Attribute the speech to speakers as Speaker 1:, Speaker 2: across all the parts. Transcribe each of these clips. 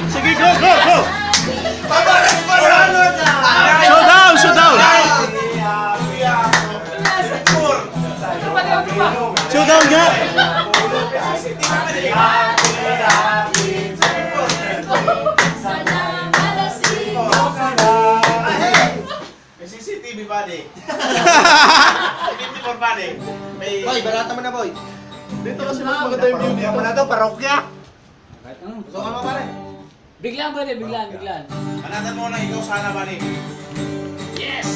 Speaker 1: Sige, go, go, go! Showdown, showdown! Showdown nga!
Speaker 2: May CCTV body. CCTV for body.
Speaker 3: Boy, balata mo na, boy.
Speaker 1: Dito kasi mas maganda yung view dito.
Speaker 3: Wala daw, parokya.
Speaker 2: Gusto ka mo pare?
Speaker 4: Biglaan ba rin? Biglaan.
Speaker 2: Panatan mo na ikaw sana body. Yes!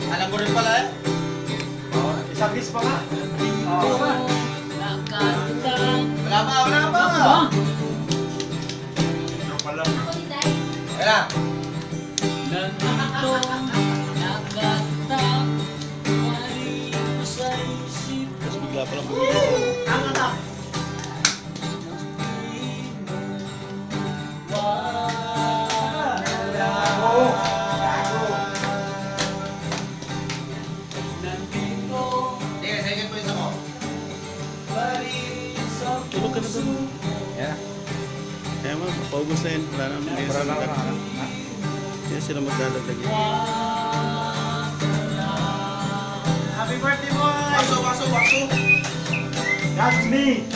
Speaker 3: Alam mo rin pala eh.
Speaker 2: Isang kiss pa nga.
Speaker 3: Wala pa.
Speaker 2: Ito pa lang.
Speaker 3: Kaya
Speaker 4: Nandito, nakatak, mali mo sa isip ko.
Speaker 1: Tapos bigla palang bumili.
Speaker 4: Nandito,
Speaker 3: sige, second point ako.
Speaker 1: Tulog ka na doon. Kaya mo, paubos na yun. Wala na. Ngayon sila Kaya sila magdadagdag yun.
Speaker 2: Happy birthday boy!
Speaker 3: Waso.
Speaker 2: That's me!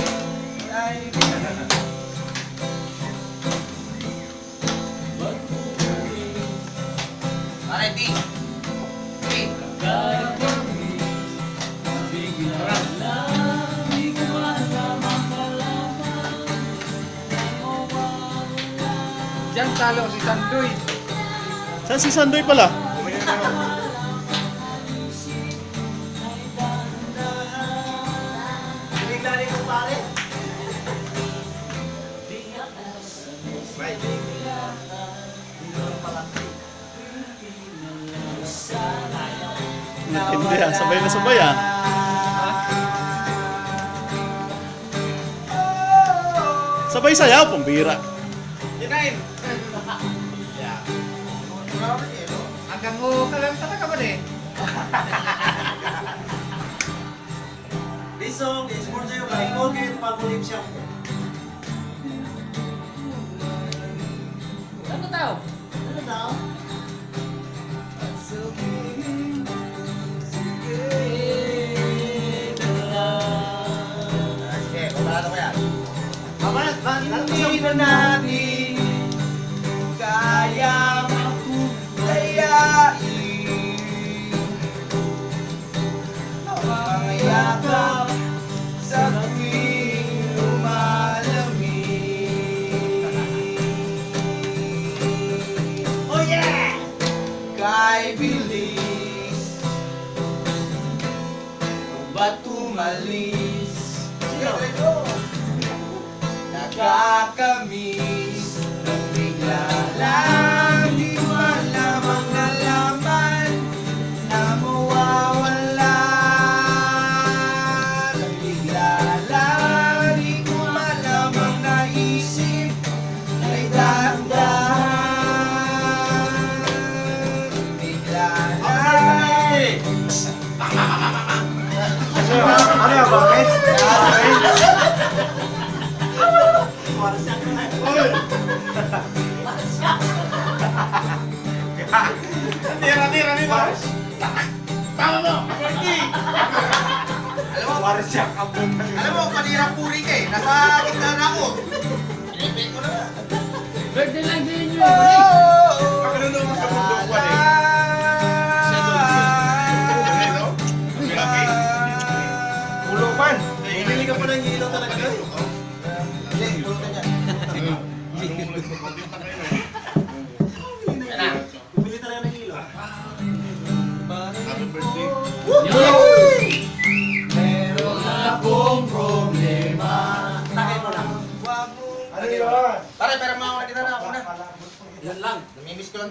Speaker 3: Alright, D.
Speaker 5: Diyan talo si Sandoy.
Speaker 1: Saan si Sandoy pala?
Speaker 2: Bigla rin mo pare.
Speaker 1: Hindi ah. Sabay na sabay ah. Sabay sayaw, pambira.
Speaker 2: Dinain!
Speaker 5: Hanggang mo kalang talaga ba eh?
Speaker 2: This song is for you by Colgate Palmolive Shampoo.
Speaker 4: ano tao?
Speaker 2: Ano daw?
Speaker 3: Sige, balata mo yan.
Speaker 2: Hindi na natin kaya makuyain Pangayakap sa tuwing lumalamig. Oh yeah! Kay bilis ba't umalis? Nakakamiss nang bigla lang di malamang nalaman na mawawala. Nang bigla lang di ko malamang naisip ay dahan-dahan. Bigla lang. Ano yan, bakit? Tira ni Mars. Tama mo.
Speaker 3: Alam mo,
Speaker 2: Mars siya kabong.
Speaker 3: alam mo, panirang puri ka eh. Nasa gitna na ako. Pinipin ko na.
Speaker 4: Birthday lang din yun.
Speaker 2: Pagkaroon mo sa bundok ko eh. Tulupan. Bumili ka pa ng hilo talaga.
Speaker 3: Hindi, tulutan niya. Yan na.
Speaker 2: Bumili talaga ng hilo.
Speaker 1: Happy birthday.
Speaker 2: Meron akong problema. Takay mo lang. Ano yun?
Speaker 3: Pare, pero mga kita na ako na.
Speaker 2: Yan lang.
Speaker 3: Namimiss ko lang.